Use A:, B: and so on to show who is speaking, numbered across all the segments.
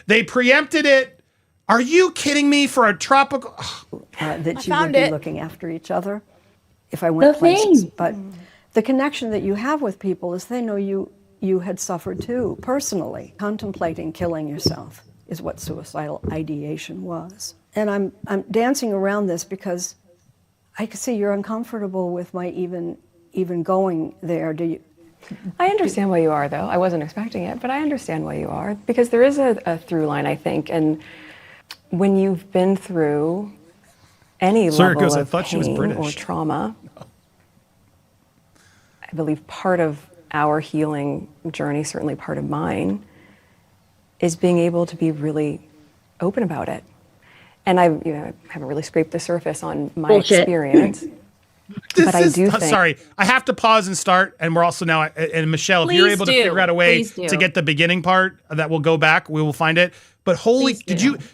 A: They preempted it. Are you kidding me for a tropical?
B: That you would be looking after each other if I went places. But the connection that you have with people is they know you had suffered too, personally. Contemplating killing yourself is what suicidal ideation was. And I'm dancing around this because I can see you're uncomfortable with my even going there. Do you?
C: I understand why you are, though. I wasn't expecting it, but I understand why you are. Because there is a through line, I think. And when you've been through any level of pain or trauma, I believe part of our healing journey, certainly part of mine, is being able to be really open about it. And I haven't really scraped the surface on my experience. But I do think...
A: Sorry, I have to pause and start, and we're also now... And Michelle, if you're able to figure out a way to get the beginning part, that we'll go back, we will find it. But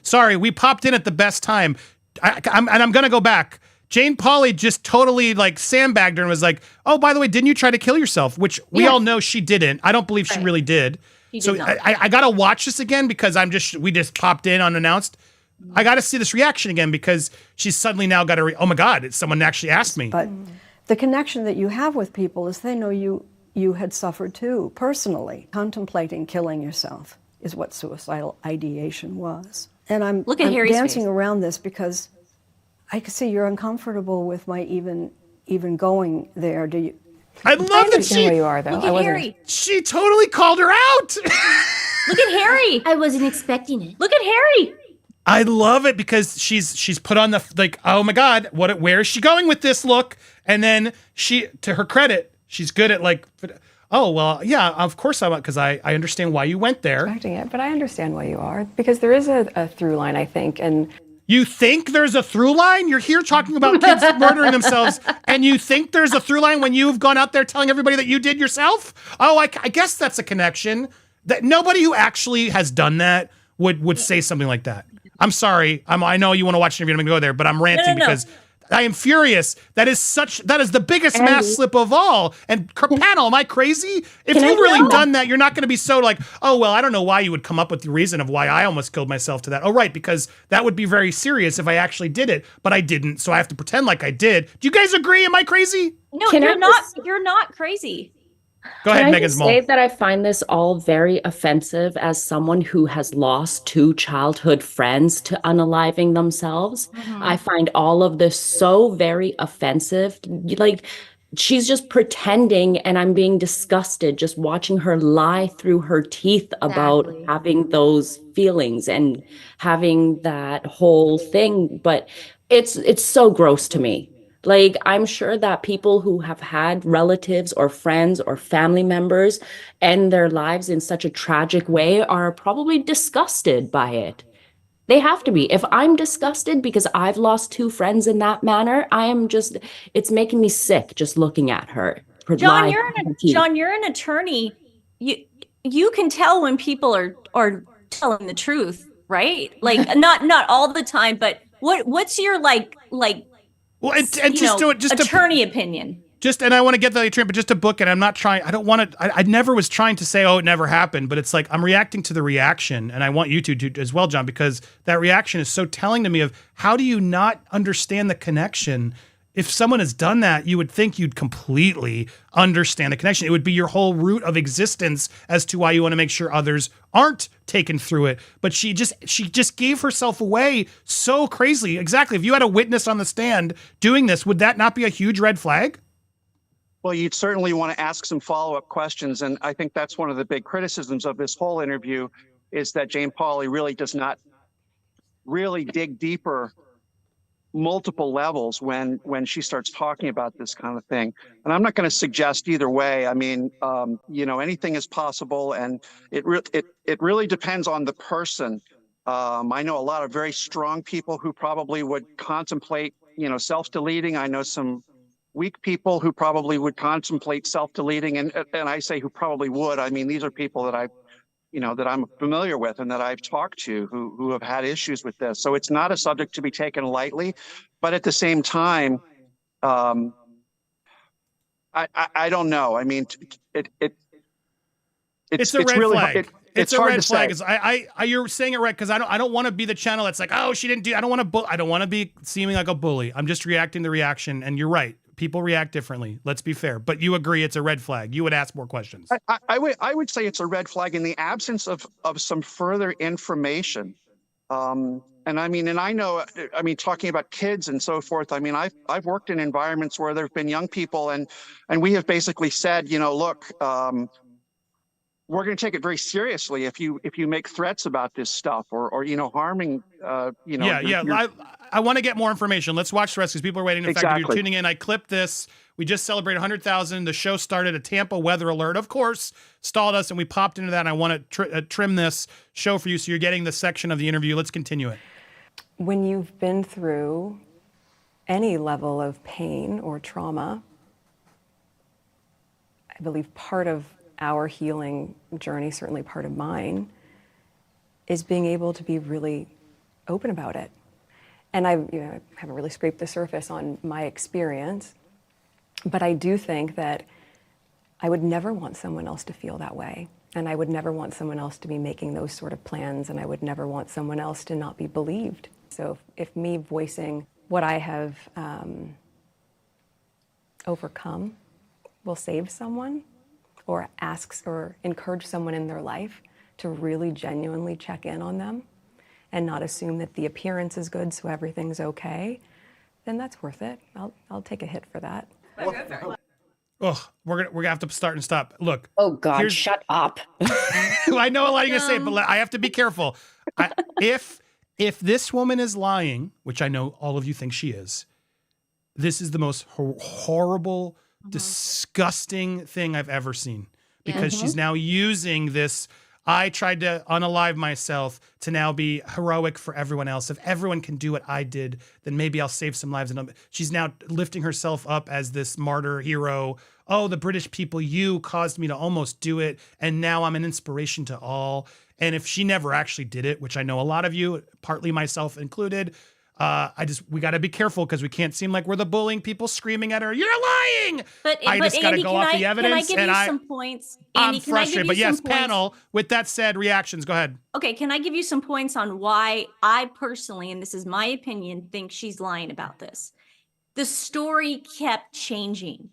A: sorry, we popped in at the best time. I'm going to go back. Jane Pauley just totally sandbagged her and was like, oh, by the way, didn't you try to kill yourself? Which we all know she didn't. I don't believe she really did. So I got to watch this again because we just popped in unannounced. I got to see this reaction again because she's suddenly now got to, oh my God, someone actually asked me.
B: But the connection that you have with people is they know you had suffered too, personally. Contemplating killing yourself is what suicidal ideation was. And I'm dancing around this because I can see you're uncomfortable with my even going there. Do you?
A: I love that
C: where you are, though.
D: Look at Harry.
A: She totally called her out.
D: Look at Harry. I wasn't expecting it. Look at Harry.
A: I love it because she's put on the oh my God, where is she going with this look? And then she, to her credit, she's good at oh well, yeah, of course because I understand why you went there.
C: Expecting it, but I understand why you are because there is a through line, I think, and.
A: You think there's a through line? You're here talking about kids murdering themselves, and you think there's a through line when you've gone out there telling everybody that you did yourself? Oh, I guess that's a connection. That nobody who actually has done that would say something like that. I'm sorry. I know you want to watch an interview. I'm going to go there, but I'm ranting because I am furious. That is the biggest mass slip of all. And panel, am I crazy? If you've really done that, you're not going to be so oh, well, I don't know why you would come up with the reason of why I almost killed myself to that. Oh, right, because that would be very serious if I actually did it, but I didn't, so I have to pretend like I did. Do you guys agree? Am I crazy?
D: No, you're not crazy.
A: Go ahead, Megan.
E: Can I just say that I find this all very offensive as someone who has lost 2 childhood friends to unaliving themselves. I find all of this so very offensive. She's just pretending, and I'm being disgusted just watching her lie through her teeth about having those feelings and having that whole thing. But it's so gross to me. I'm sure that people who have had relatives or friends or family members end their lives in such a tragic way are probably disgusted by it. They have to be. If I'm disgusted because I've lost 2 friends in that manner, it's making me sick just looking at her.
D: John, you're an attorney. You can tell when people are telling the truth, right? Not all the time, but what's your
A: well, and just
D: attorney opinion.
A: And I want to get the attorney, but just to book it, I'm not trying. I don't want to. I never was trying to say, oh, it never happened. But it's I'm reacting to the reaction, and I want you to as well, John, because that reaction is so telling to me of how do you not understand the connection? If someone has done that, you would think you'd completely understand the connection. It would be your whole root of existence as to why you want to make sure others aren't taken through it. But she just gave herself away so crazily. Exactly. If you had a witness on the stand doing this, would that not be a huge red flag?
F: Well, you'd certainly want to ask some follow-up questions. And I think that's one of the big criticisms of this whole interview is that Jane Pauley really does not really dig deeper multiple levels when she starts talking about this kind of thing. And I'm not going to suggest either way. I mean, anything is possible, and it really depends on the person. I know a lot of very strong people who probably would contemplate, self-deleting. I know some weak people who probably would contemplate self-deleting, and I say who probably would. I mean, these are people that that I'm familiar with and that I've talked to who have had issues with this. So it's not a subject to be taken lightly, but at the same time, I don't know. I mean,
A: it's a red flag. It's a
F: hard
A: red
F: to
A: flag.
F: say.
A: You're saying it right because I don't want to be the channel that's like, oh, she didn't do. I don't want to be seeming like a bully. I'm just reacting to the reaction, and you're right. People react differently. Let's be fair. But you agree it's a red flag. You would ask more questions.
F: I would say it's a red flag in the absence of some further information. And I mean, and I know, I mean, talking about kids and so forth, I mean, I've worked in environments where there have been young people and we have basically said, you know, look, we're going to take it very seriously if you make threats about this stuff or you know, harming, you know.
A: I want to get more information. Let's watch the rest because people are waiting. In fact, if you're tuning in, I clipped this. We just celebrated 100,000. The show started a Tampa weather alert, of course, stalled us, and we popped into that. And I want to trim this show for you so you're getting the section of the interview. Let's continue it.
C: When you've been through any level of pain or trauma, I believe part of our healing journey, certainly part of mine, is being able to be really open about it. And I haven't really scraped the surface on my experience, but I do think that I would never want someone else to feel that way. And I would never want someone else to be making those sort of plans. And I would never want someone else to not be believed. So if me voicing what I have overcome will save someone or asks or encourage someone in their life to really genuinely check in on them and not assume that the appearance is good so everything's okay, then that's worth it. I'll take a hit for that.
A: Oh, we're gonna have to start and stop. Look.
E: Oh God, shut up.
A: I know a lot of you gonna say it, but I have to be careful. If this woman is lying, which I know all of you think she is, this is the most horrible, disgusting thing I've ever seen. Because she's now using this, I tried to unalive myself to now be heroic for everyone else. If everyone can do what I did, then maybe I'll save some lives. And she's now lifting herself up as this martyr hero. Oh, the British people, you caused me to almost do it. And now I'm an inspiration to all. And if she never actually did it, which I know a lot of you, partly myself included, we got to be careful because we can't seem like we're the bullying people screaming at her. You're lying.
D: But
A: I just got to go off the evidence.
D: Can I give you some points? Andy,
A: I'm frustrated, but yes, panel, with that said, reactions, go ahead.
D: Okay, can I give you some points on why I personally, and this is my opinion, think she's lying about this? The story kept changing.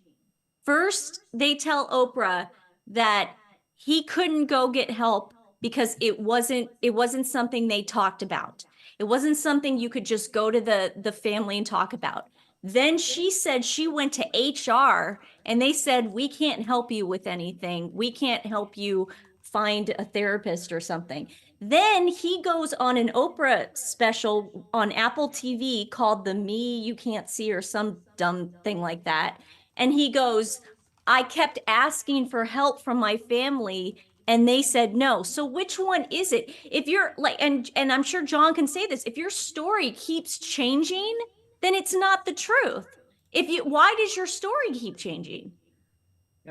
D: First, they tell Oprah that he couldn't go get help because it wasn't something they talked about. It wasn't something you could just go to the family and talk about. Then she said she went to HR and they said, we can't help you with anything. We can't help you find a therapist or something. Then he goes on an Oprah special on Apple TV called The Me You Can't See or some dumb thing like that. And he goes, I kept asking for help from my family and they said no. So which one is it? If you're like, and I'm sure John can say this, if your story keeps changing, then it's not the truth. Why does your story keep changing?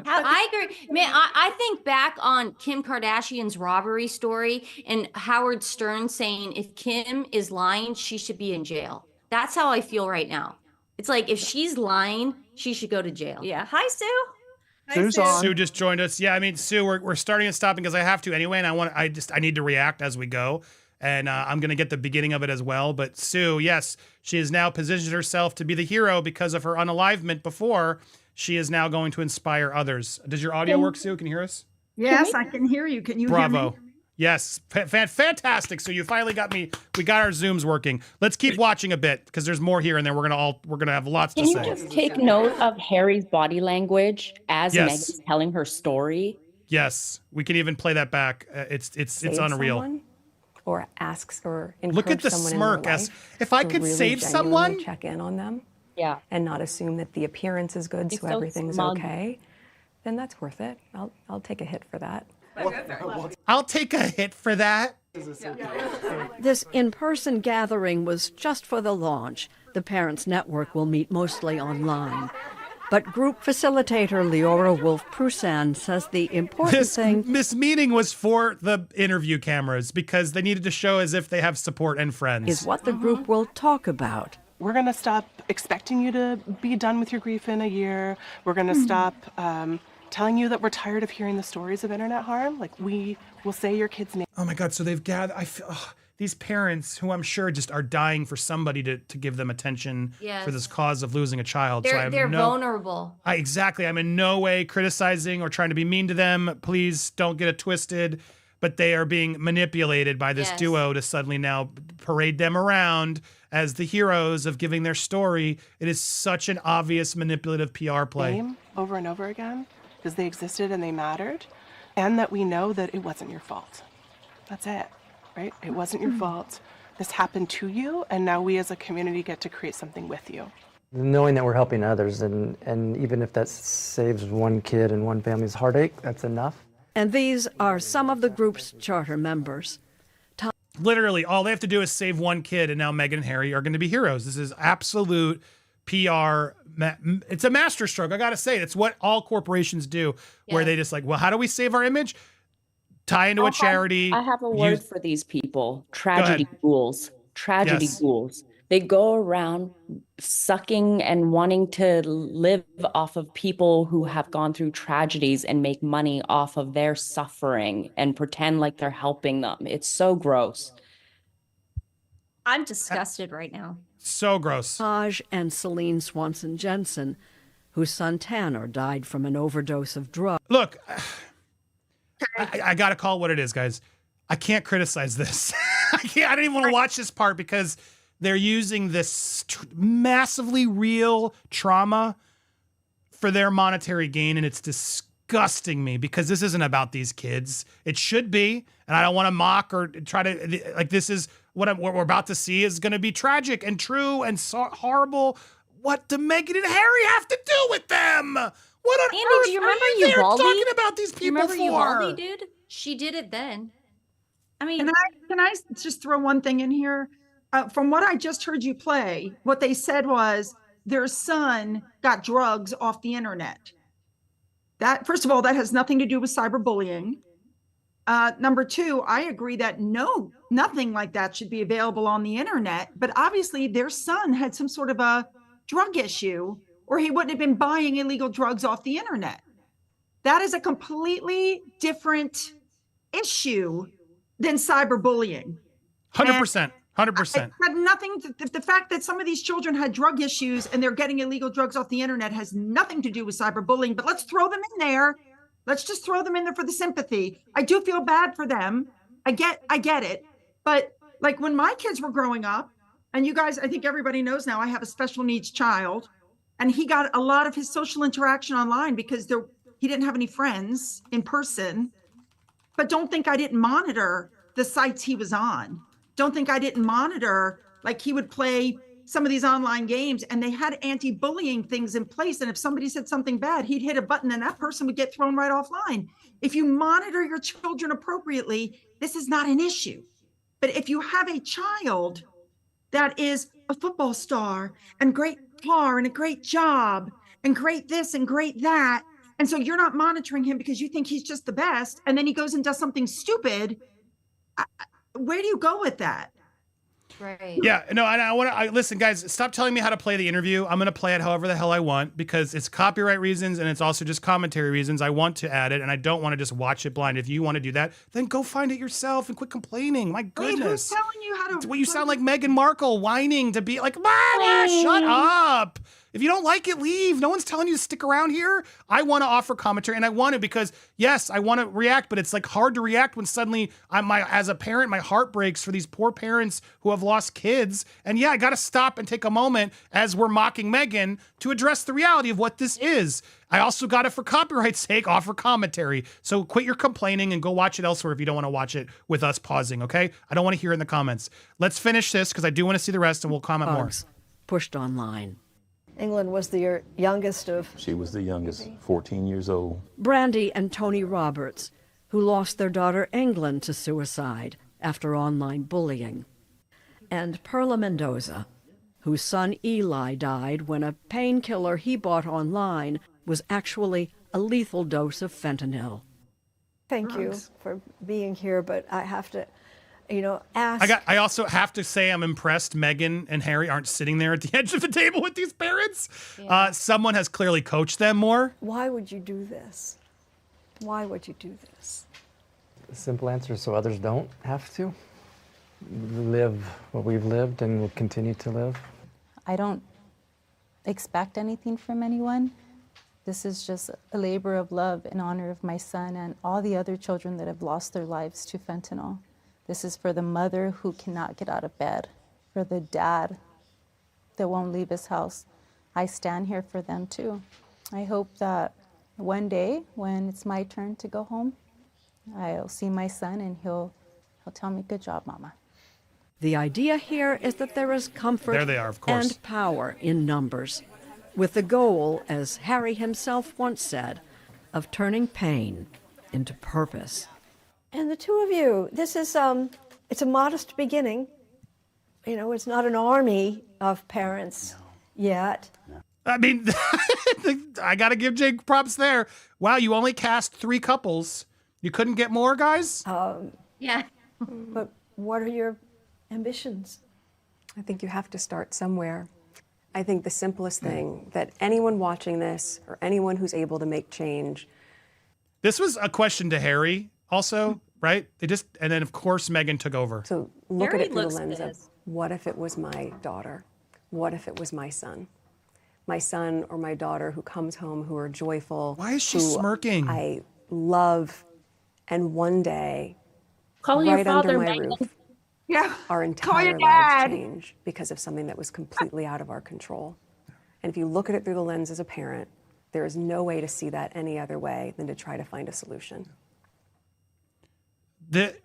G: I agree. Man, I think back on Kim Kardashian's robbery story and Howard Stern saying if Kim is lying, she should be in jail. That's how I feel right now. It's like if she's lying, she should go to jail.
D: Yeah. Hi, Sue.
F: Sue's on.
A: Sue just joined us. Yeah, I mean, Sue, we're starting and stopping because I have to anyway, and I need to react as we go, and I'm gonna get the beginning of it as well. But Sue, yes, she has now positioned herself to be the hero because of her unalivement before. She is now going to inspire others. Does your audio work, Sue? Can you hear us?
H: Yes, I can hear you. Can you hear me?
A: Bravo. Yes, fantastic. So you finally got me. We got our Zooms working. Let's keep watching a bit because there's more here, and then we're gonna have lots to say.
E: Can you just take note of Harry's body language as
A: Yes.
E: Meghan's telling her story?
A: Yes, we can even play that back. It's unreal.
C: Someone, or asks or encourage
A: Look at the
C: someone
A: smirk.
C: in their
A: As
C: life
A: if I
C: to
A: could
C: really
A: save
C: genuinely
A: someone.
C: check in on them.
E: Yeah.
C: And not assume that the appearance is good,
E: He's
C: so
E: so
C: everything's
E: smug.
C: okay, then that's worth it. I'll take a hit for that.
A: I'll take a hit for that.
B: This in-person gathering was just for the launch. The Parents Network will meet mostly online. But group facilitator Leora Wolf-Prusan says the important thing...
A: This meeting was for the interview cameras because they needed to show as if they have support and friends.
B: ...is what the group will talk about.
I: We're going to stop expecting you to be done with your grief in a year. We're going to stop telling you that we're tired of hearing the stories of internet harm. Like, we will say your kid's name.
A: Oh my God, so they've gathered, I feel, these parents who I'm sure just are dying for somebody to give them attention for this cause of losing a child.
G: They're vulnerable.
A: Exactly, I'm in no way criticizing or trying to be mean to them. Please don't get it twisted. But they are being manipulated by this duo to suddenly now parade them around as the heroes of giving their story. It is such an obvious manipulative PR play.
I: Over and over again, because they existed and they mattered, and that we know that it wasn't your fault. That's it, right? It wasn't your fault. This happened to you, and now we as a community get to create something with you.
J: Knowing that we're helping others, and even if that saves one kid and one family's heartache, that's enough.
B: And these are some of the group's charter members.
A: Literally, all they have to do is save one kid, and now Meghan and Harry are going to be heroes. This is absolute PR. It's a masterstroke. I got to say, it's what all corporations do, where they just like, well, how do we save our image? Tie into a charity.
E: I have a word for these people. Tragedy ghouls. Tragedy ghouls. They go around sucking and wanting to live off of people who have gone through tragedies and make money off of their suffering and pretend like they're helping them. It's so gross.
D: I'm disgusted right now.
A: So gross.
B: Taj and Celine Swanson Jensen, whose son Tanner died from an overdose of drugs.
A: Look, I got to call it what it is, guys. I can't criticize this. I don't even want to watch this part because they're using this massively real trauma for their monetary gain, and it's disgusting me because this isn't about these kids. It should be, and I don't want to mock or try to, like, this is what we're about to see is going to be tragic and true and horrible. What do Meghan and Harry have to do with them? What on
G: Andy,
A: earth
G: do you remember
A: are you there
G: Uvalde?
A: talking about these people
G: Do you remember
A: for?
G: Uvalde did? She did it then. I mean,
H: Can I just throw one thing in here? From what I just heard you play, what they said was their son got drugs off the internet. That, first of all, that has nothing to do with cyberbullying. Number two, I agree that nothing like that should be available on the internet. But obviously, their son had some sort of a drug issue, or he wouldn't have been buying illegal drugs off the internet. That is a completely different issue than cyberbullying.
A: 100%. 100%.
H: It had nothing the fact that some of these children had drug issues and they're getting illegal drugs off the internet has nothing to do with cyberbullying, but let's throw them in there. Let's just throw them in there for the sympathy. I do feel bad for them. I get it. But like when my kids were growing up, and you guys, I think everybody knows now I have a special needs child, and he got a lot of his social interaction online because he didn't have any friends in person. But don't think I didn't monitor the sites he was on. Don't think I didn't monitor, like he would play some of these online games and they had anti-bullying things in place. And if somebody said something bad, he'd hit a button and that person would get thrown right offline. If you monitor your children appropriately, this is not an issue. But if you have a child that is a football star and great car and a great job and great this and great that, and so you're not monitoring him because you think he's just the best, and then he goes and does something stupid, where do you go with that?
G: right.
A: Yeah, no, and I listen, guys, stop telling me how to play the interview. I'm going to play it however the hell I want because it's copyright reasons and it's also just commentary reasons. I want to add it and I don't want to just watch it blind. If you want to do that, then go find it yourself and quit complaining. My goodness.
H: Wait, who's telling you how to?
A: It's what you sound like Meghan Markle whining to be like, shut up. If you don't like it, leave. No one's telling you to stick around here. I want to offer commentary, and I want to because, yes, I want to react, but it's like hard to react when suddenly as a parent, my heart breaks for these poor parents who have lost kids. And yeah, I got to stop and take a moment as we're mocking Meghan to address the reality of what this is. I also got to, for copyright's sake, offer commentary. So quit your complaining and go watch it elsewhere if you don't want to watch it with us pausing, okay? I don't want to hear it in the comments. Let's finish this because I do want to see the rest and we'll comment more.
B: Pushed online. England was the youngest of...
K: She was the youngest, 14 years old.
B: Brandy and Tony Roberts, who lost their daughter England to suicide after online bullying. And Perla Mendoza, whose son Eli died when a painkiller he bought online was actually a lethal dose of fentanyl. Thank you for being here, but I have to... ask.
A: I also have to say I'm impressed Meghan and Harry aren't sitting there at the edge of the table with these parents. Yeah. Someone has clearly coached them more.
B: Why would you do this? Why would you do this?
J: The simple answer is so others don't have to live what we've lived and will continue to live.
L: I don't expect anything from anyone. This is just a labor of love in honor of my son and all the other children that have lost their lives to fentanyl. This is for the mother who cannot get out of bed, for the dad that won't leave his house. I stand here for them too. I hope that one day when it's my turn to go home, I'll see my son and he'll tell me, "Good job, Mama."
M: The idea here is that there is comfort
A: There they are, of course.
M: and power in numbers, with the goal, as Harry himself once said, of turning pain into purpose.
B: And the two of you, this is, it's a modest beginning. You know, it's not an army of parents yet.
A: I mean, I got to give Jake props there. Wow, you only cast 3 couples. You couldn't get more, guys?
D: Yeah.
B: But what are your ambitions?
C: I think you have to start somewhere. I think the simplest thing that anyone watching this or anyone who's able to make change.
A: This was a question to Harry also, right? And then of course Meghan took over.
C: So look
D: Harry
C: at it through the
D: looks
C: lens of,
D: pissed.
C: what if it was my daughter? What if it was my son? My son or my daughter who comes home, who are joyful.
A: Why is she
C: who
A: smirking?
C: I love, and one day,
E: Call your
C: right
E: father,
C: under my
E: Meghan.
C: roof,
H: Yeah.
C: our
H: Call
C: entire
H: your
C: lives
H: dad.
C: change because of something that was completely out of our control. And if you look at it through the lens as a parent, there is no way to see that any other way than to try to find a solution.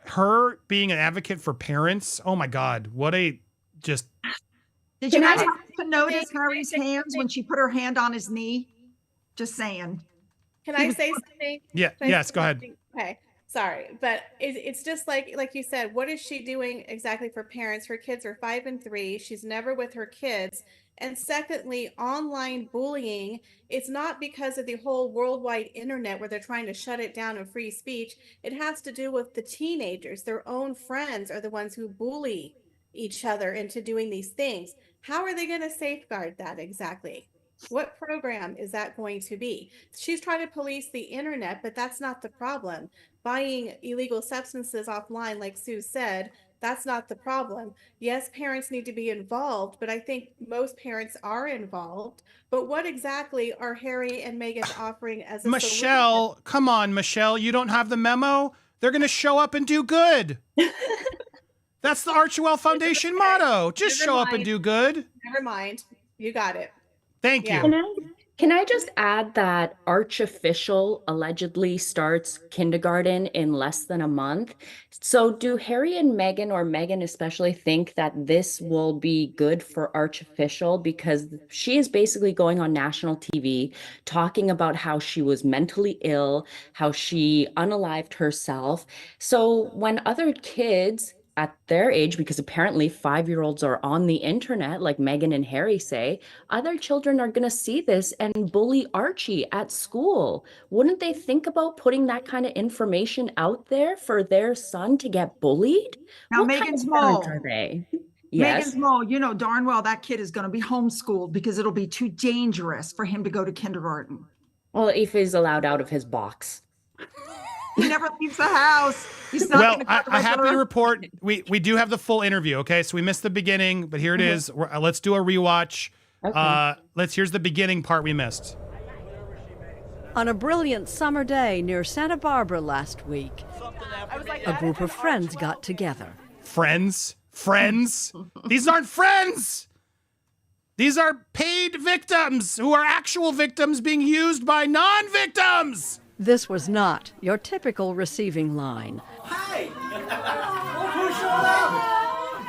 A: Her being an advocate for parents, oh my God, what a just...
H: Did you guys happen to notice Harry's hands when she put her hand on his knee? Just saying.
N: Can I say something?
A: Yeah,
N: Can I
A: yes,
N: say
A: go ahead.
N: something? Okay, sorry, but it's just like you said, what is she doing exactly for parents? Her kids are 5 and 3. She's never with her kids. And secondly, online bullying, it's not because of the whole worldwide internet where they're trying to shut it down and free speech. It has to do with the teenagers. Their own friends are the ones who bully each other into doing these things. How are they going to safeguard that exactly? What program is that going to be? She's trying to police the internet, but that's not the problem. Buying illegal substances offline, like Sue said, that's not the problem. Yes, parents need to be involved, but I think most parents are involved. But what exactly are Harry and Meghan offering as a
A: Michelle,
N: solution?
A: come on, Michelle, you don't have the memo? They're going to show up and do good. That's the Archewell Foundation motto. Just
N: Never
A: show up and
N: mind.
A: do good.
N: Never mind. You got it.
A: Thank
N: Yeah.
A: you.
E: Can I just add that Archofficial allegedly starts kindergarten in less than a month? So do Harry and Meghan, or Meghan especially, think that this will be good for Archofficial? Because she is basically going on national TV talking about how she was mentally ill, how she unalived herself. So when other kids at their age, because apparently 5-year-olds are on the internet, like Meghan and Harry say, other children are going to see this and bully Archie at school. Wouldn't they think about putting that kind of information out there for their son to get bullied?
H: Now,
E: What kind
H: Megan's
E: of parents
H: Mole.
E: are they? Yes.
H: Megan's Mole, you know darn well that kid is going to be homeschooled because it'll be too dangerous for him to go to kindergarten.
E: Well, if he's allowed out of his box.
H: He never leaves the house. He's not
A: Well,
H: going to go to
A: I'm happy to
H: regular-
A: report we do have the full interview. Okay, so we missed the beginning, but here it is. Let's do a rewatch.
E: Okay.
A: Here's the beginning part we missed.
M: On a brilliant summer day near Santa Barbara last week, a group of friends got together.
A: Friends? These aren't friends. These are paid victims who are actual victims being used by non-victims.
M: This was not your typical receiving line.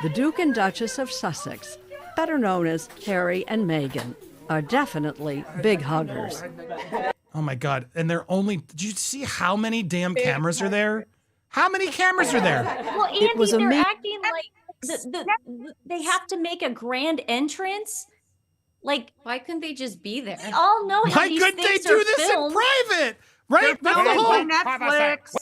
M: The Duke and Duchess of Sussex, better known as Harry and Meghan, are definitely big huggers.
A: Oh my God. And they're only, did you see how many damn cameras are there? How many cameras are there?
D: Well, Andy,
M: was a
D: they're
M: me-
D: acting like they have to make a grand entrance. Like,
G: Why couldn't they just be there?
D: we all know how
A: Why
D: these
A: couldn't they
D: things
A: do
D: are
A: this
D: filmed.
A: in private? Right? That's the
H: Filmed
A: whole.
H: by Netflix.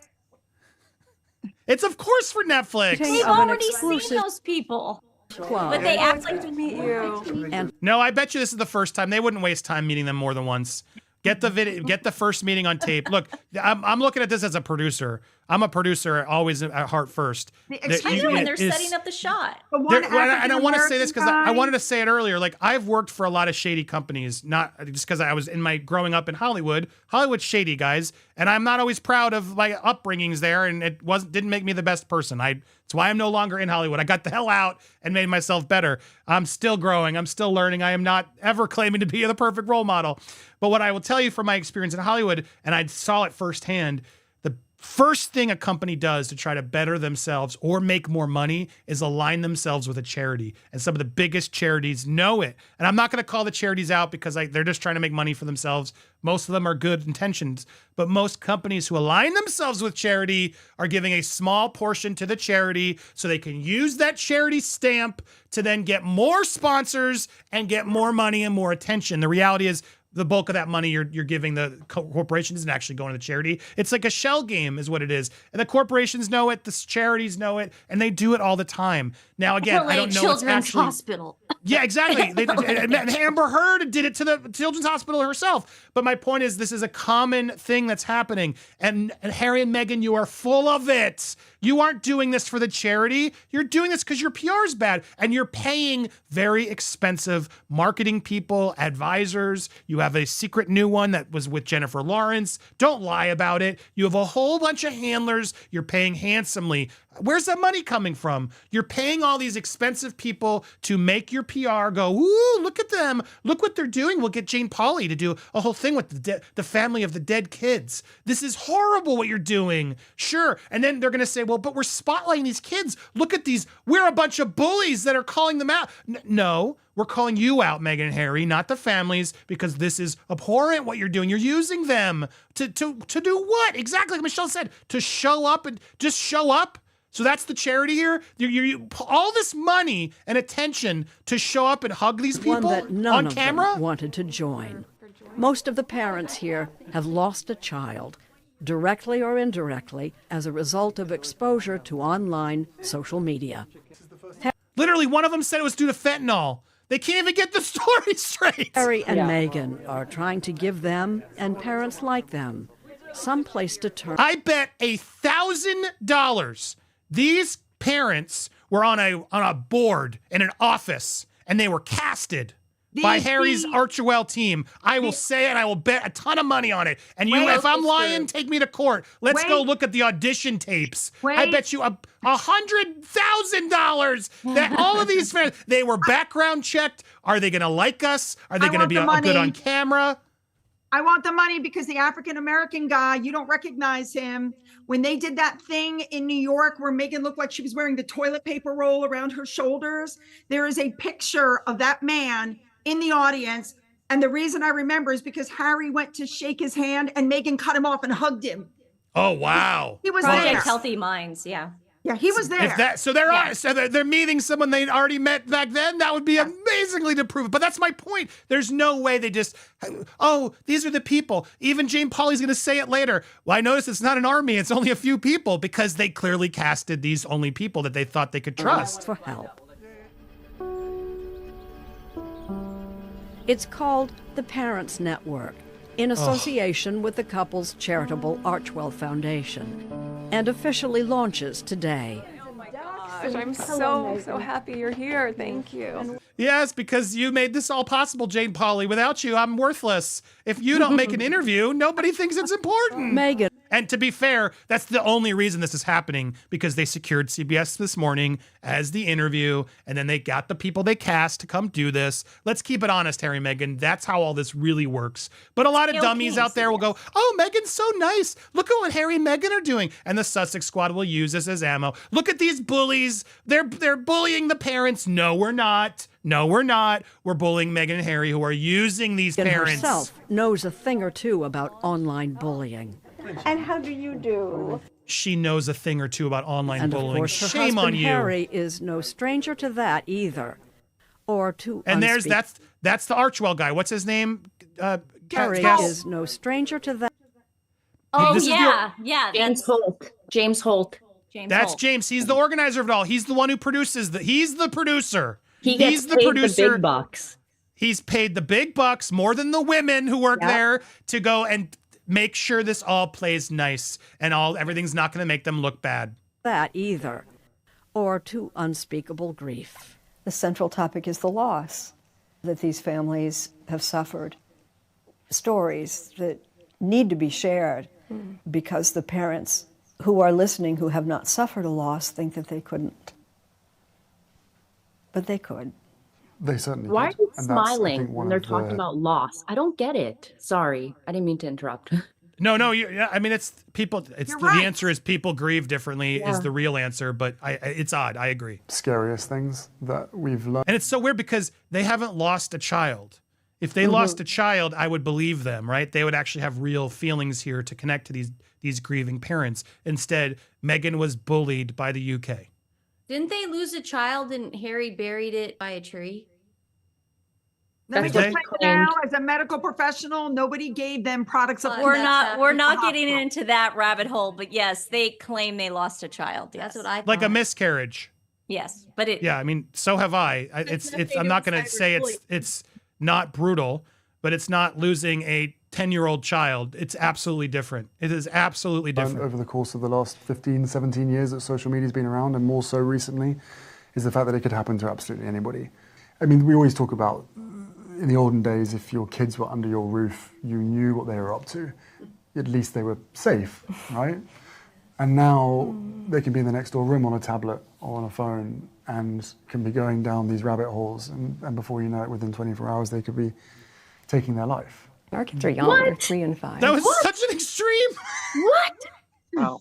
A: It's of course for Netflix.
D: They've
M: Of an
D: already seen
M: exclusive
D: those people,
M: club.
D: but they act like
C: to meet you.
A: No, I bet you this is the first time. They wouldn't waste time meeting them more than once. Get the video, get the first meeting on tape. Look, I'm looking at this as a producer. I'm a producer, always at heart first.
D: I know, and they're setting up the shot.
A: And I want to say this because I wanted to say it earlier. Like, I've worked for a lot of shady companies, not just because I was in my growing up in Hollywood. Hollywood's shady, guys, and I'm not always proud of my upbringings there, and it didn't make me the best person. That's why I'm no longer in Hollywood. I got the hell out and made myself better. I'm still growing. I'm still learning. I am not ever claiming to be the perfect role model. But what I will tell you from my experience in Hollywood, and I saw it firsthand, the first thing a company does to try to better themselves or make more money is align themselves with a charity. And some of the biggest charities know it. And I'm not going to call the charities out because they're just trying to make money for themselves. Most of them are good intentions. But most companies who align themselves with charity are giving a small portion to the charity so they can use that charity stamp to then get more sponsors and get more money and more attention. The reality is, the bulk of that money you're giving the corporation isn't actually going to the charity. It's like a shell game is what it is. And the corporations know it, the charities know it, and they do it all the time. Now, again, I don't know
D: Children's
A: it's actually...
D: Hospital.
A: Yeah, exactly. And Amber Heard did it to the Children's Hospital herself. But my point is, this is a common thing that's happening. And Harry and Meghan, you are full of it. You aren't doing this for the charity. You're doing this because your PR is bad. And you're paying very expensive marketing people, advisors. You have a secret new one that was with Jennifer Lawrence. Don't lie about it. You have a whole bunch of handlers. You're paying handsomely. Where's that money coming from? You're paying all these expensive people to make your PR go, ooh, look at them. Look what they're doing. We'll get Jane Pauley to do a whole thing with the family of the dead kids. This is horrible what you're doing. Sure. And then they're going to say, well, but we're spotlighting these kids. Look at these. We're a bunch of bullies that are calling them out. No, we're calling you out, Meghan and Harry, not the families, because this is abhorrent what you're doing. You're using them to do what? Exactly like Michelle said, to show up and just show up. So that's the charity here. You all this money and attention to show up and hug these people
M: One that none
A: on
M: of
A: camera.
M: them wanted to join. Most of the parents here have lost a child, directly or indirectly, as a result of exposure to online social media.
A: Literally, one of them said it was due to fentanyl. They can't even get the story straight.
M: Harry and Meghan are trying to give them, and parents like them, some place to turn.
A: I bet $1,000 these parents were on a board in an office and they were casted by Harry's Archewell team. I will say it. I will bet a ton of money on it. And if I'm lying, take me to court. Let's go look at the audition tapes. I bet you $100,000 that all of these fans, they were background checked. Are they going to like us? Are they going to be good on camera?
H: I want the money because the African-American guy, you don't recognize him. When they did that thing in New York where Meghan looked like she was wearing the toilet paper roll around her shoulders, there is a picture of that man in the audience. And the reason I remember is because Harry went to shake his hand and Meghan cut him off and hugged him.
A: Oh, wow.
H: He was
D: Project
H: there.
D: Healthy Minds, yeah.
H: Yeah, he was there.
A: So they're meeting someone they'd already met back then. That would be amazingly to prove it. But that's my point. There's no way they just, these are the people. Even Jane Pauley's going to say it later. Well, I noticed it's not an army. It's only a few people because they clearly casted these only people that they thought they could trust.
M: For help. It's called the Parents Network, in association with the couple's charitable Archewell Foundation, and officially launches today.
C: Oh my gosh, I'm so happy you're here. Thank you.
A: Yes, because you made this all possible, Jane Pauley. Without you, I'm worthless. If you don't make an interview, nobody thinks it's important.
M: Meghan.
A: And to be fair, that's the only reason this is happening, because they secured CBS this morning as the interview, and then they got the people they cast to come do this. Let's keep it honest, Harry and Meghan. That's how all this really works. But a lot of dummies out there will go, oh, Meghan's so nice. Look at what Harry and Meghan are doing. And the Sussex squad will use this as ammo. Look at these bullies. They're bullying the parents. No, we're not. No, we're not. We're bullying Meghan and Harry, who are using these parents.
M: Herself knows a thing or two about online bullying.
B: And how do you do?
A: She knows a thing or two about online
M: And
A: bullying.
M: of course, her
A: Shame
M: husband
A: on you.
M: Harry is no stranger to that either. Or to
A: And that's the Archewell guy. What's his name?
M: Harry is no stranger to that.
D: Oh,
A: yeah.
E: James Holt. James Holt.
A: That's James. He's the organizer of it all. He's the one who produces he's the producer.
E: He's the big bucks.
A: He's paid the big bucks, more than the women who work there, to go and make sure this all plays nice and everything's not going to make them look bad.
M: That either, or to unspeakable grief.
B: The central topic is the loss that these families have suffered. Stories that need to be shared because the parents who are listening who have not suffered a loss think that they couldn't. But they could.
O: They certainly
E: Why are
O: did.
E: you
O: And that's, I
E: smiling
O: think,
E: when
O: one
E: they're
O: of
E: talking
O: the-
E: about loss? I don't get it. Sorry, I didn't mean to interrupt.
A: No, I mean, it's people. It's
H: You're
A: the
H: right.
A: answer is people grieve differently is the real answer, but it's odd. I agree.
O: Scariest things that we've learned.
A: And it's so weird because they haven't lost a child. If they lost a child, I would believe them, right? They would actually have real feelings here to connect to these grieving parents. Instead, Meghan was bullied by the UK.
G: Didn't they lose a child and Harry buried it by a tree?
H: Let me
A: Did
H: just
A: they?
H: tell you now, as a medical professional, nobody gave them products of.
G: We're
H: that's
G: not
H: happened at the
G: getting
H: hospital.
G: into that rabbit hole, but yes, they claim they lost a child. Yes.
D: That's what I thought.
A: Like a miscarriage.
G: Yes, but it.
A: Yeah, I mean, so have I. It's I'm not going to say it's not brutal, but it's not losing a 10-year-old child. It's absolutely different. It is absolutely different.
O: Over the course of the last 15, 17 years that social media's been around, and more so recently, is the fact that it could happen to absolutely anybody. I mean, we always talk about, in the olden days, if your kids were under your roof, you knew what they were up to. At least they were safe, right? And now they can be in the next door room on a tablet or on a phone and can be going down these rabbit holes. And before you know it, within 24 hours, they could be taking their life.
C: Our kids are young, they're 3 and 5.
A: That was such an extreme.
G: What?
F: Wow.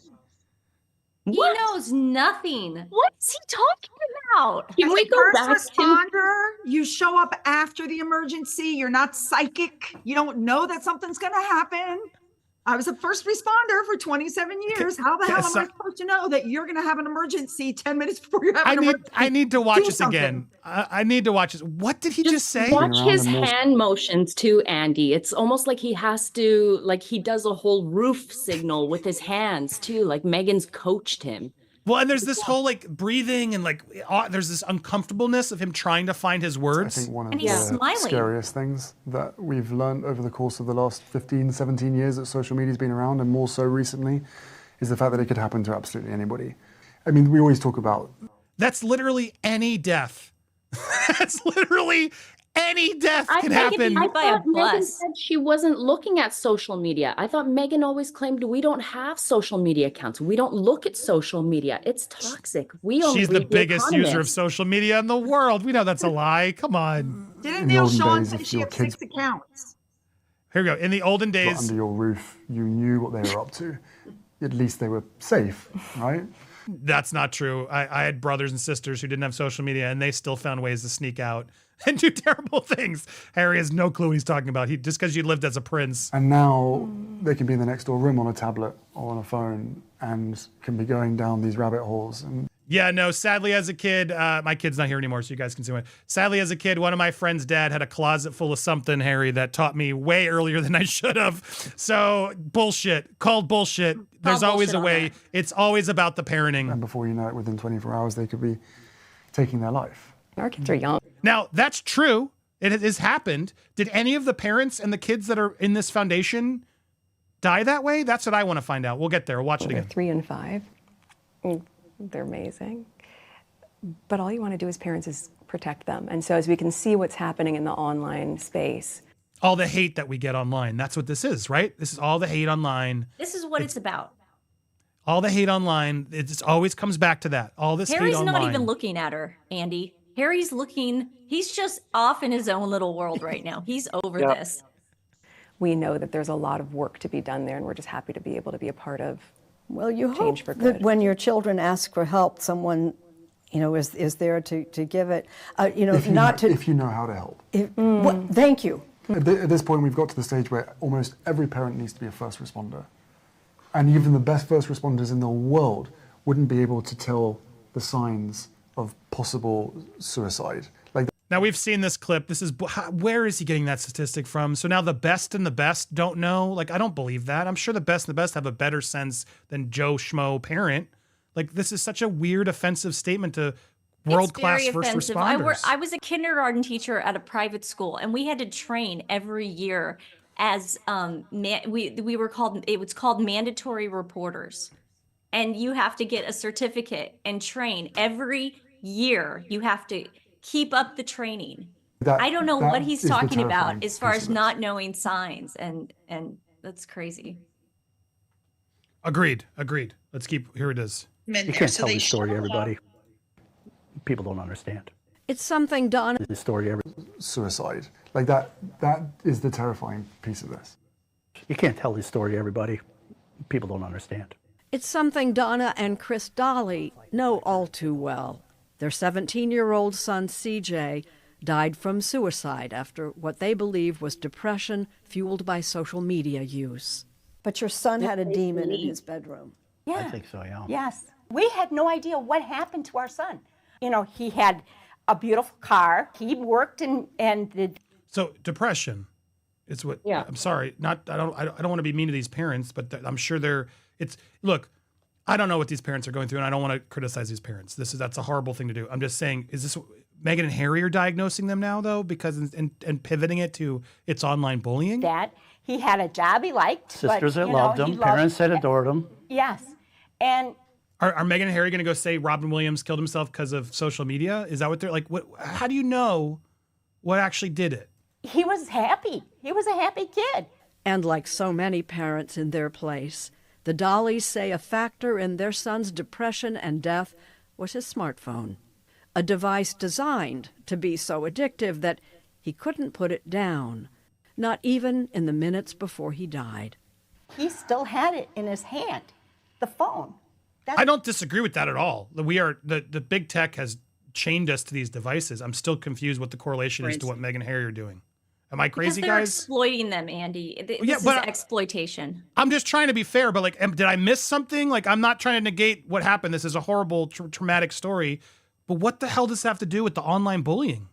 G: He knows nothing. What is he talking about?
E: Can
H: As
E: we
H: a
E: go
H: first
E: back to?
H: responder, you show up after the emergency. You're not psychic. You don't know that something's going to happen. I was a first responder for 27 years. How the hell am I supposed to know that you're going to have an emergency 10 minutes before you have an emergency?
A: I need to watch
H: Do
A: this again. I need to watch this. What did he just say?
E: Watch his hand motions too, Andy. It's almost like he has to, like he does a whole roof signal with his hands too, like Meghan's coached him.
A: Well, and there's this whole like breathing and like there's this uncomfortableness of him trying to find his words.
O: I think one of
G: And
O: the
G: he's smiling.
O: scariest things that we've learned over the course of the last 15, 17 years that social media's been around, and more so recently, is the fact that it could happen to absolutely anybody. I mean, we always talk about...
A: That's literally any death. That's literally any death can happen.
E: I
G: by a
E: thought Meghan
G: bus.
E: said she wasn't looking at social media. I thought Meghan always claimed we don't have social media accounts. We don't look at social media. It's toxic. We only
A: She's the
E: read
A: biggest user of
E: Economist.
A: social media in the world. We know that's a lie. Come on.
H: Didn't
O: In the
H: Neil
O: olden
H: Sean
O: days,
H: say
O: if
H: she
O: your
H: had
O: kids
H: 6 accounts?
A: Here we go. In the olden
O: got
A: days,
O: under your roof, you knew what they were up to. At least they were safe, right?
A: that's not true. I had brothers and sisters who didn't have social media, and they still found ways to sneak out and do terrible things. Harry has no clue what he's talking about. Just because you lived as a prince.
O: And now they can be in the next door room on a tablet or on a phone and can be going down these rabbit holes. And
A: Yeah, no, sadly as a kid, my kid's not here anymore, so you guys can see it. Sadly as a kid, one of my friend's dad had a closet full of something, Harry, that taught me way earlier than I should have. So bullshit, called bullshit. There's always a way. It's always about the parenting.
O: And before you know it, within 24 hours, they could be taking their life.
C: Our kids are young.
A: Now, that's true. It has happened. Did any of the parents and the kids that are in this foundation die that way? That's what I want to find out. We'll get there. We'll watch it
C: They're
A: again.
C: 3 and 5. They're amazing. But all you want to do as parents is protect them. And so as we can see what's happening in the online space.
A: All the hate that we get online. That's what this is, right? This is all the hate online.
D: This is what it's about.
A: All the hate online. It always comes back to that. All this
D: Harry's
A: hate online.
D: not even looking at her, Andy. Harry's looking, he's just off in his own little world right now. He's over this.
C: We know that there's a lot of work to be done there, and we're just happy to be able to be a part of
B: Well, you
C: change
B: hope
C: for
B: that
C: good.
B: when your children ask for help, someone, is there to give it.
O: If you know how to help.
B: Thank you.
O: At this point, we've got to the stage where almost every parent needs to be a first responder. And even the best first responders in the world wouldn't be able to tell the signs of possible suicide.
A: Now we've seen this clip. This is where is he getting that statistic from? So now the best and the best don't know. Like, I don't believe that. I'm sure the best and the best have a better sense than Joe Schmo parent. Like, this is such a weird, offensive statement to world-class
D: very
A: first
D: offensive.
A: responders.
D: I was a kindergarten teacher at a private school, and we had to train every year as we were called, it was called mandatory reporters. And you have to get a certificate and train every year. You have to keep up the training. I don't know what he's talking about as far as not knowing signs, and that's crazy.
A: Agreed. Let's keep, here it is.
P: You can't tell this story to everybody. People don't understand.
M: It's something Donna.
P: The story every
O: Suicide. Like that is the terrifying piece of this.
P: You can't tell this story to everybody. People don't understand.
M: It's something Donna and Chris Dolly know all too well. Their 17-year-old son, CJ, died from suicide after what they believe was depression fueled by social media use.
B: But your son had a demon in his bedroom.
P: I think so, yeah.
Q: Yes. We had no idea what happened to our son. You know, he had a beautiful car. He worked and did.
A: So depression is what, I'm sorry, I don't want to be mean to these parents, but I'm sure look, I don't know what these parents are going through, and I don't want to criticize these parents. That's a horrible thing to do. I'm just saying, is this Meghan and Harry are diagnosing them now, though, because and pivoting it to it's online bullying?
Q: That he had a job he liked.
P: Sisters that loved him, parents that adored him.
Q: Yes. And
A: are Meghan and Harry going to go say Robin Williams killed himself because of social media? Is that what they're like? What? How do you know what actually did it?
Q: He was happy. He was a happy kid.
M: And like so many parents in their place, the Dollies say a factor in their son's depression and death was his smartphone, a device designed to be so addictive that he couldn't put it down, not even in the minutes before he died.
Q: He still had it in his hand, the phone.
A: I don't disagree with that at all. The big tech has chained us to these devices. I'm still confused what the correlation is to what Meghan and Harry are doing. Am I crazy,
D: because they're
A: guys?
D: exploiting them, Andy. This is exploitation.
A: I'm just trying to be fair, but did I miss something? I'm not trying to negate what happened. This is a horrible, traumatic story. But what the hell does this have to do with the online bullying?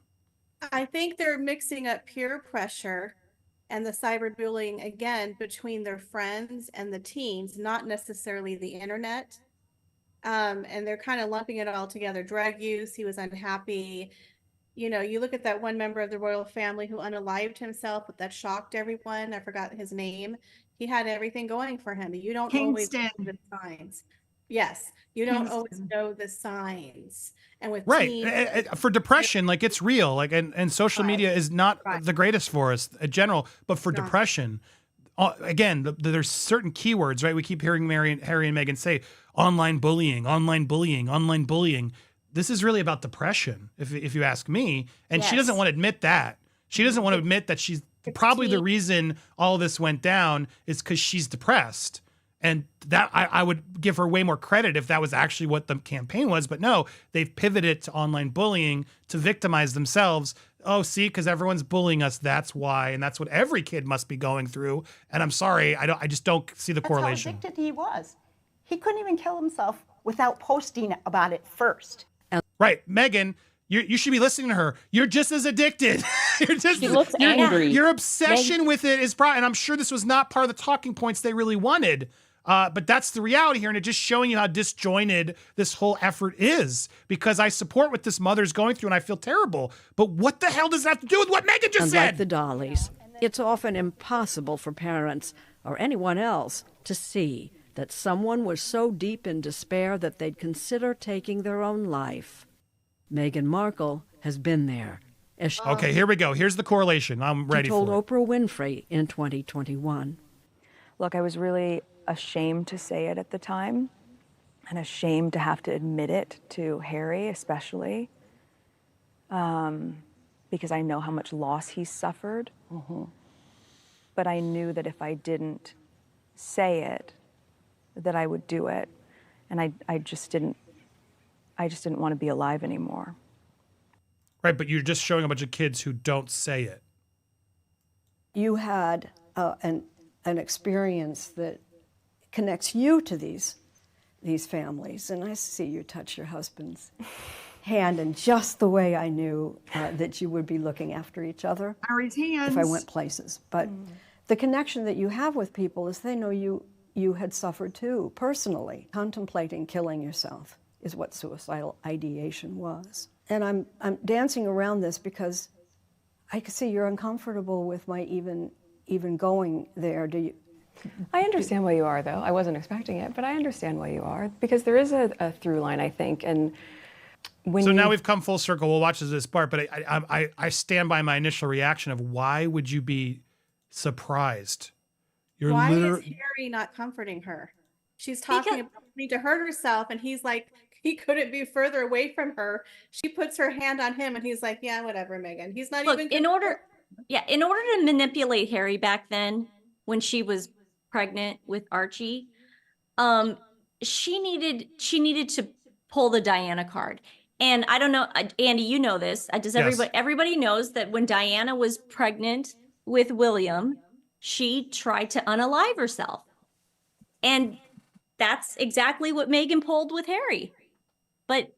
N: I think they're mixing up peer pressure and the cyberbullying again between their friends and the teens, not necessarily the internet. And they're kind of lumping it all together. Drug use, he was unhappy. You know, you look at that one member of the royal family who unalived himself, but that shocked everyone. I forgot his name. He had everything going for him. You don't always know the signs. Yes, you don't always know the signs. And with teens,
A: for depression, it's real. And social media is not the greatest for us in general, but for depression, again, there's certain keywords, right? We keep hearing Harry and Meghan say online bullying, online bullying, online bullying. This is really about depression, if you ask me. And she doesn't want to admit that. She doesn't want to admit that she's probably the reason all this went down is because she's depressed. And that I would give her way more credit if that was actually what the campaign was. But no, they've pivoted to online bullying to victimize themselves. Oh, see, because everyone's bullying us. That's why. And that's what every kid must be going through. And I'm sorry, I just don't see the correlation.
Q: That's how addicted he was. He couldn't even kill himself without posting about it first.
A: Right. Meghan, you should be listening to her. You're just as addicted.
E: She looks angry.
A: Your obsession with it is probably, and I'm sure this was not part of the talking points they really wanted. But that's the reality here. And it's just showing you how disjointed this whole effort is, because I support what this mother's going through and I feel terrible. But what the hell does that have to do with what Meghan just said?
M: Like the Dollies, it's often impossible for parents or anyone else to see that someone was so deep in despair that they'd consider taking their own life. Meghan Markle has been there.
A: Okay, here we go. Here's the correlation. I'm ready for it.
M: She told Oprah Winfrey in 2021.
C: Look, I was really ashamed to say it at the time, and ashamed to have to admit it to Harry especially, because I know how much loss he's suffered. But I knew that if I didn't say it, that I would do it, and I just didn't want to be alive anymore.
A: Right, but you're just showing a bunch of kids who don't say it.
B: You had an experience that connects you to these families. And I see you touch your husband's hand in just the way I knew that you would be looking after each other
H: Harry's hands.
B: if I went places. But the connection that you have with people is they know you had suffered too, personally, contemplating killing yourself. is what suicidal ideation was. And I'm dancing around this because I can see you're uncomfortable with my even going there. Do you?
C: I understand why you are, though. I wasn't expecting it, but I understand why you are, because there is a through line, I think. And when
A: now we've come full circle. We'll watch this part, but I stand by my initial reaction of why would you be surprised?
N: Why is Harry not comforting her? She's talking about need to hurt herself, and he's like, he couldn't be further away from her. She puts her hand on him, and he's like, yeah, whatever, Meghan. He's not even.
D: In order to manipulate Harry back then, when she was pregnant with Archie, she needed to pull the Diana card. And I don't know, Andy, you know this. Does everybody? Yes. Everybody knows that when Diana was pregnant with William, she tried to unalive herself, and that's exactly what Meghan pulled with Harry. But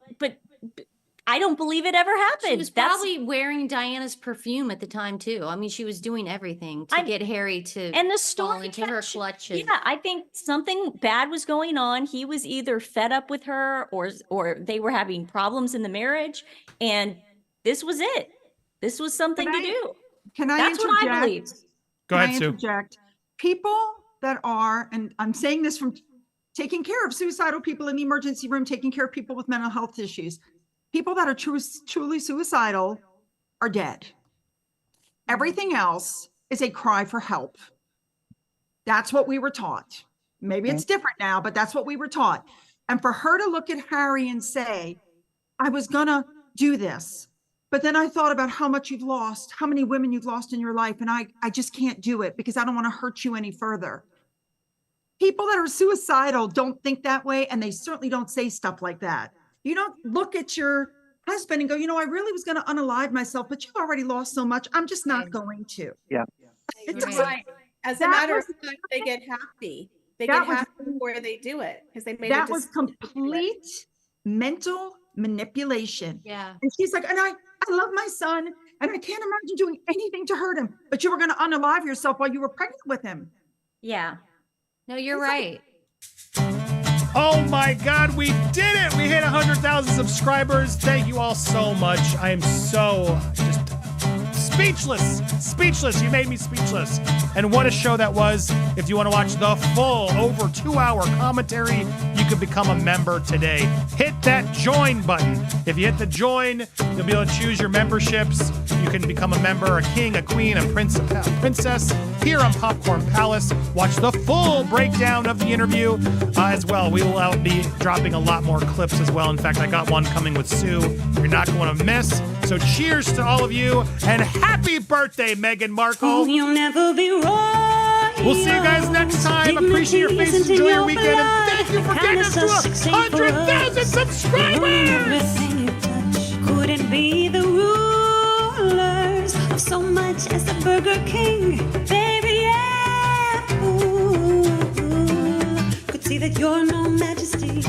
D: I don't believe it ever happened.
G: She was probably wearing Diana's perfume at the time too. I mean, she was doing everything to get Harry to fall into her clutches.
D: Yeah, I think something bad was going on. He was either fed up with her, or they were having problems in the marriage, and this was it. This was something to do.
H: Can I
D: That's
H: interject?
D: what I believe.
A: Go ahead, Sue.
H: Interject. People that are, and I'm saying this from taking care of suicidal people in the emergency room, taking care of people with mental health issues. People that are truly suicidal are dead. Everything else is a cry for help. That's what we were taught. Maybe it's different now, but that's what we were taught. And for her to look at Harry and say, I was gonna do this, but then I thought about how much you've lost, how many women you've lost in your life, and I just can't do it because I don't want to hurt you any further. People that are suicidal don't think that way, and they certainly don't say stuff like that. You don't look at your husband and go, I really was going to unalive myself, but you've already lost so much. I'm just not going to.
F: Yeah.
H: It doesn't.
N: As a matter of fact, they get happy. They get happy before they do it because they made
H: that was complete mental manipulation.
G: Yeah.
H: And she's like, and I love my son, and I can't imagine doing anything to hurt him. But you were going to unalive yourself while you were pregnant with him.
D: Yeah.
G: No, you're right.
A: Oh my God, we did it! We hit 100,000 subscribers. Thank you all so much. I am so just speechless. You made me speechless. And what a show that was. If you want to watch the full over 2-hour commentary, you can become a member today. Hit that join button. If you hit the join, you'll be able to choose your memberships. You can become a member, a king, a queen, a princess here on Popcorn Palace. Watch the full breakdown of the interview as well. We will be dropping a lot more clips as well. In fact, I got one coming with Sue you're not going to miss. So cheers to all of you, and happy birthday, Meghan Markle.
R: You'll never be royal.
A: We'll see you guys next time. Appreciate your faces. Enjoy your weekend. And thank you for getting us to 100,000 subscribers.
R: Couldn't be the rulers of so much as a Burger King. Baby, yeah. Ooh, could see that you're no majesty.